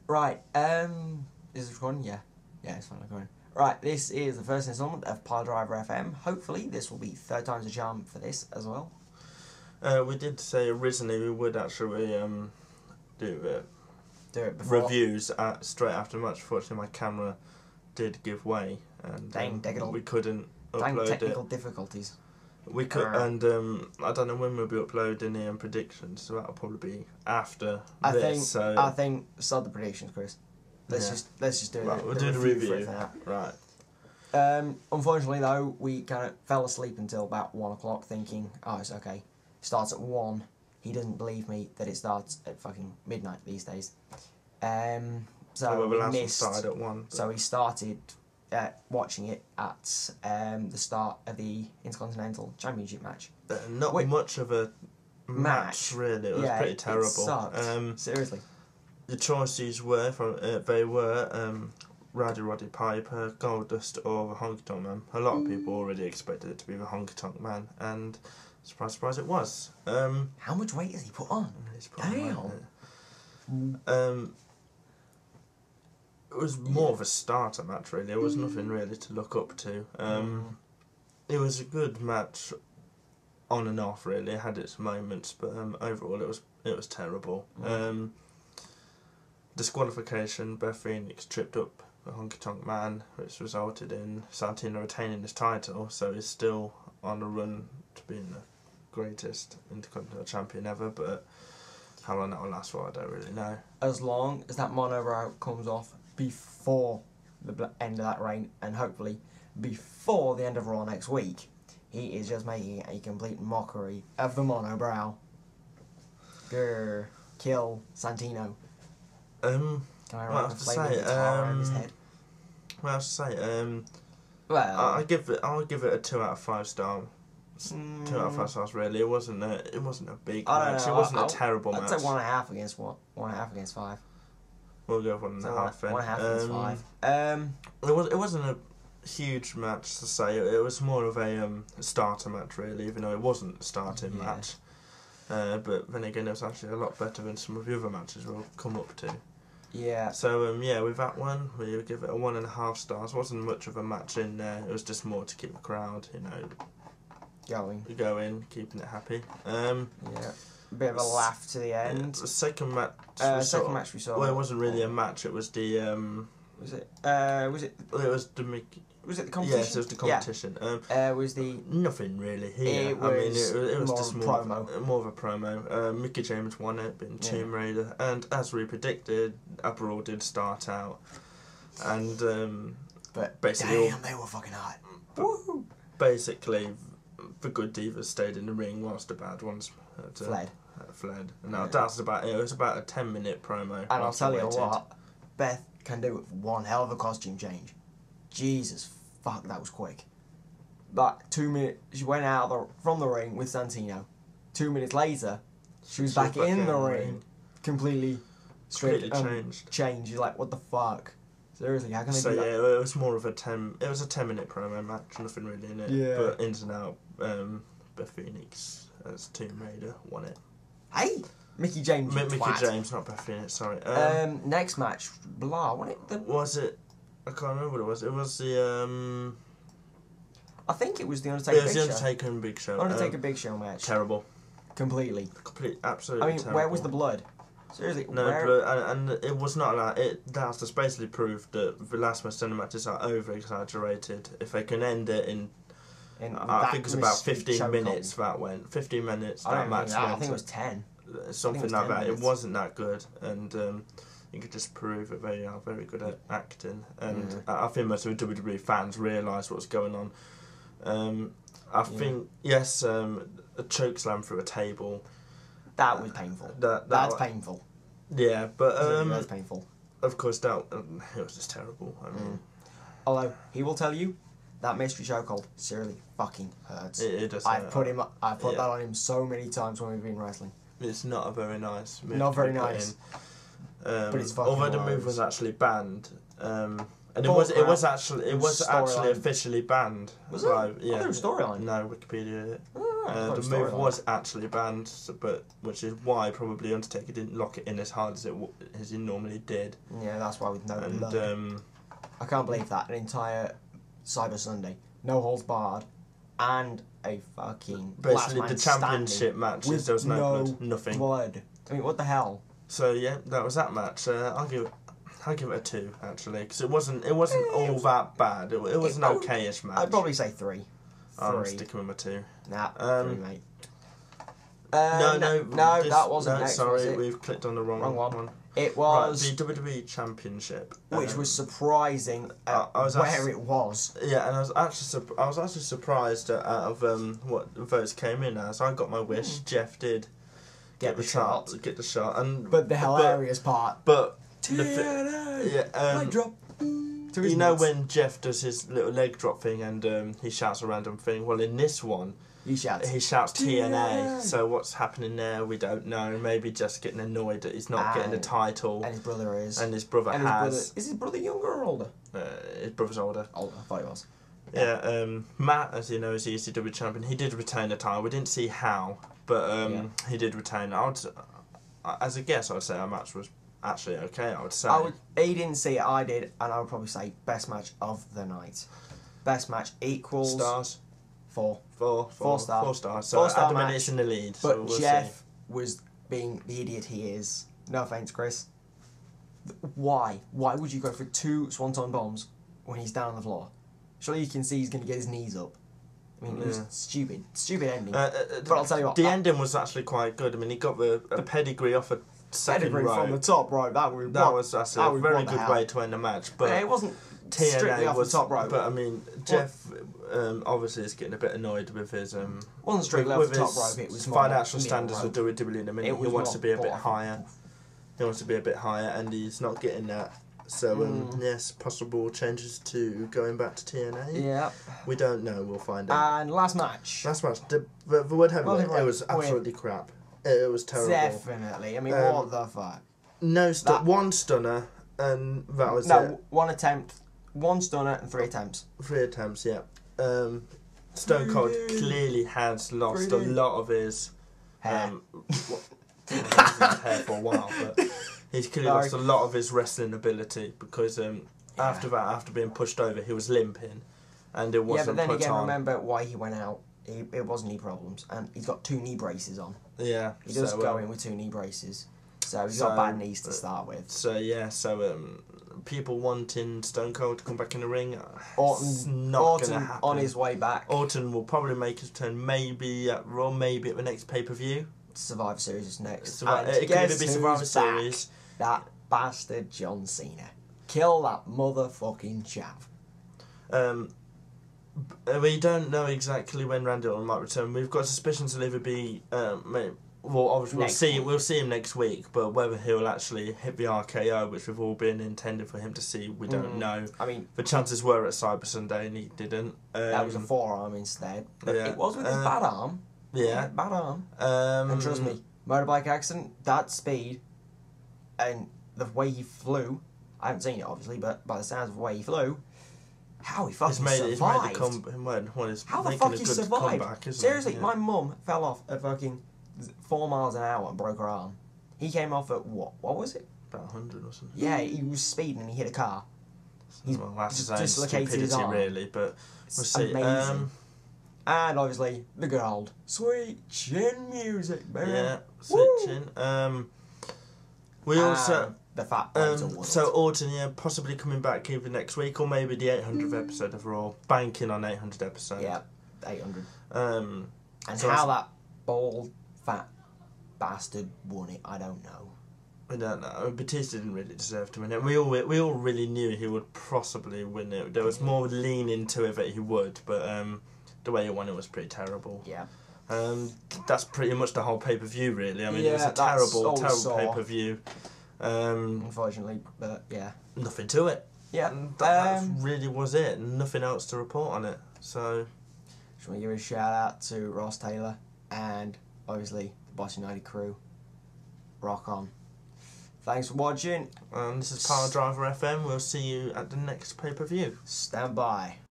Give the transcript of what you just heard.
Right, is it recording? Yeah. Yeah, it's fine recording. Right, this is the first installment of Piledriver FM. Hopefully this will be third time's a charm for this as well. We did say originally we would actually do it before. reviews straight after match. Fortunately, my camera did give way, and we couldn't upload technical it. difficulties. We could, and I don't know when we'll be uploading the predictions, so that'll probably be after this. I think start the predictions, Chris. Let's just do right, it. We'll do the review. Right. Unfortunately, though, we kind of fell asleep until about 1 o'clock, thinking, "Oh, it's okay. Starts at 1." He doesn't believe me that it starts at fucking midnight these days. So we missed. Started at 1. So he started watching it at the start of the Intercontinental Championship match. Not much of a match, really. It was pretty terrible. It sucked. Seriously. The choices were Roddy Piper, Goldust, or the Honky Tonk Man. A lot of people already expected it to be the Honky Tonk Man, and surprise, surprise, it was. How much weight has he put on? Damn. It was more of a starter match, really. There was nothing really to look up to. It was a good match, on and off. Really, it had its moments, but overall, it was terrible. Disqualification. Beth Phoenix tripped up the Honky Tonk Man, which resulted in Santino retaining his title. So he's still on the run to being the greatest Intercontinental Champion ever, but how long that will last for, I don't really know. As long as that monobrow comes off before the end of that reign, and hopefully before the end of Raw next week, he is just making a complete mockery of the monobrow. Grr. Kill Santino. Can I write the flavour guitar in his head? Well, I have to say, I'll give it a 2 out of 5 star. 2 out of 5 stars, really. It wasn't a big match. It wasn't a terrible match. I'd say 1.5 against 1.5 against 5. We'll go 1.5 then. 1.5 against 5. It wasn't a huge match to say. It was more of a starter match, really, even though it wasn't a starting match. But then again, it was actually a lot better than some of the other matches we'll come up to. Yeah. So with that one, we give it a 1.5 stars. Wasn't much of a match in there. It was just more to keep the crowd, going, keeping it happy. Yeah. Bit of a laugh to the end. The second match. We saw. Well, it wasn't really a match. It was the. Was it? It was the. Was it the competition? Yes, it was the competition. Was the nothing really here. It was just more of a promo. Mickey James won it, being Tomb Raider, and as we predicted, a brawl did start out, and but basically, damn, they were fucking hot. Woo! Basically, the good divas stayed in the ring whilst the bad ones fled. And now that's about it. It was about a 10-minute promo. And I'll tell you what, Beth can do it with one hell of a costume change. Jesus fuck, that was quick. But 2 minutes, she went out from the ring with Santino. 2 minutes later, she was back in the ring, completely changed. You're like, what the fuck? Seriously, how can they do that? Yeah, it was more of a 10-minute promo match, nothing really in it. Yeah. But ins and out, Beth Phoenix as Tomb Raider won it. Hey! Mickey James. Mickey James, not Beth Phoenix, sorry. Next match, wasn't it? Was it? I can't remember what it was. It was the I think it was the Undertaker. It was the Undertaker and Big Show. Undertaker Big Show match. Terrible. Completely, absolutely. I mean, terrible. where was the blood? Seriously, no blood, and it was not allowed. That's just basically proved that the last match matches are over exaggerated. If they can end it in I think it was about 15 minutes. That went 15 minutes. That match went. I think it was 10. Something like that. It wasn't that good, and you could just prove that they are very good at acting. And I think most of the WWE fans realised what was going on. I think a choke slam through a table. That was painful. That's painful. Yeah, but that's painful. Of course, it was just terrible. I mean, although he will tell you that mystery chokehold seriously fucking hurts. It does. I've put that on him so many times when we've been wrestling. It's not a very nice move. Not very nice. But it's fucking although the move was actually banned, And it was actually officially banned. Was it? By, yeah. I thought it was storyline. No, Wikipedia. The move was actually banned, but which is why probably Undertaker didn't lock it in as hard as he normally did. Yeah, that's why with no blood. And I can't believe that an entire Cyber Sunday, no holds barred, and a fucking basically the championship matches. There was no blood, nothing. Blood. I mean, what the hell? So yeah, that was that match. I'll give it a 2 actually, because it wasn't all that bad. It was an okay-ish match. I'd probably say 3. I'm sticking with my 2. Nah, 3, mate. No, that wasn't next. Sorry, was it? we've clicked on the wrong one. It was the WWE Championship, which was surprising where it was. Yeah, and I was actually surprised out of what votes came in as. I got my wish. Jeff did get the shot, but the hilarious part. But leg drop. You know when Jeff does his little leg drop thing and he shouts a random thing? Well, in this one, he shouts TNA. So what's happening there, we don't know. Maybe just getting annoyed that he's not getting the title. And his brother is. And his brother has. Is his brother younger or older? His brother's older. Older, I thought he was. Yeah, Matt, as you know, is the ECW champion. He did retain the title. We didn't see how, but he did retain it. As a guess, I would say our match was actually okay, I would say. He didn't see it, I did, and I would probably say best match of the night. Best match equals... Stars? 4. 4 stars. 4 stars. So 4-star Adam is in the lead. But so we'll Jeff was being the idiot he is. No offence, Chris. Why? Why would you go for 2 swanton bombs when he's down on the floor? Surely you can see he's going to get his knees up. I mean, it was stupid. Stupid ending. But I'll tell you what. The ending was actually quite good. I mean, he got the pedigree off a second row. From the top rope. That was a very good way to end the match. But it wasn't strictly off the top rope. But I mean, Jeff obviously is getting a bit annoyed with his wasn't strictly off the top rope. It was financial standards of WWE in a minute. He wants to be a bit higher. He wants to be a bit higher, and he's not getting that. So yes, possible changes to going back to TNA. Yeah. We don't know. We'll find out. And last match. The World Heavyweight. It was absolutely crap. It was terrible. Definitely. I mean, what the fuck? No, one stunner, and that was it. No, 1 attempt, 1 stunner, and 3 attempts. 3 attempts, yeah. Stone Cold clearly has lost a lot of his hair. Hair for a while, but he's clearly lost a lot of his wrestling ability because after that, after being pushed over, he was limping, and it wasn't. Yeah, but then put again, on. Remember why he went out. It was knee problems, and he's got 2 knee braces on. Yeah, he does go in with 2 knee braces, so he's got bad knees to start with. So yeah, people wanting Stone Cold to come back in the ring. Orton's not going to happen. On his way back. Orton will probably make his turn, maybe at Raw, maybe at the next pay-per-view. Survivor Series is next. It could even be Survivor Series. That bastard John Cena. Kill that motherfucking chav. We don't know exactly when Randy Orton might return. We've got suspicions he'll either be... well, obviously we'll see him next week, but whether he'll actually hit the RKO, which we've all been intended for him to see, we don't know. I mean, the chances were at Cyber Sunday, and he didn't. That was a forearm instead. But it was with his bad arm. Yeah. Bad arm. And trust me, motorbike accident, that speed, and the way he flew, I haven't seen it obviously, but by the sounds of the way he flew, how he fucking survived. How the fuck he survived? Seriously, my mum fell off at fucking 4 miles an hour and broke her arm. He came off at what was it? About 100 or something. Yeah, he was speeding and he hit a car. Well, that's his own stupidity really, but we'll see. Amazing. And obviously, the good old Sweet Chin music, baby. Yeah, Sweet Chin. We also... The Fat Boys Award. So Orton, possibly coming back either next week or maybe the 800th episode of Raw. Banking on 800 episode. Yeah, 800. And so how that bald, fat bastard won it, I don't know. I don't know. Batista didn't really deserve to win it. We all really knew he would possibly win it. There was more leaning to it that he would, but the way he won it was pretty terrible. Yeah. That's pretty much the whole pay-per-view, really. I mean, it was a terrible pay-per-view. Unfortunately, but yeah. Nothing to it. Yeah. That really was it. Nothing else to report on it. So, just want to give a shout out to Ross Taylor and obviously the Boss United crew. Rock on. Thanks for watching. This is Piledriver FM. We'll see you at the next pay-per-view. Stand by.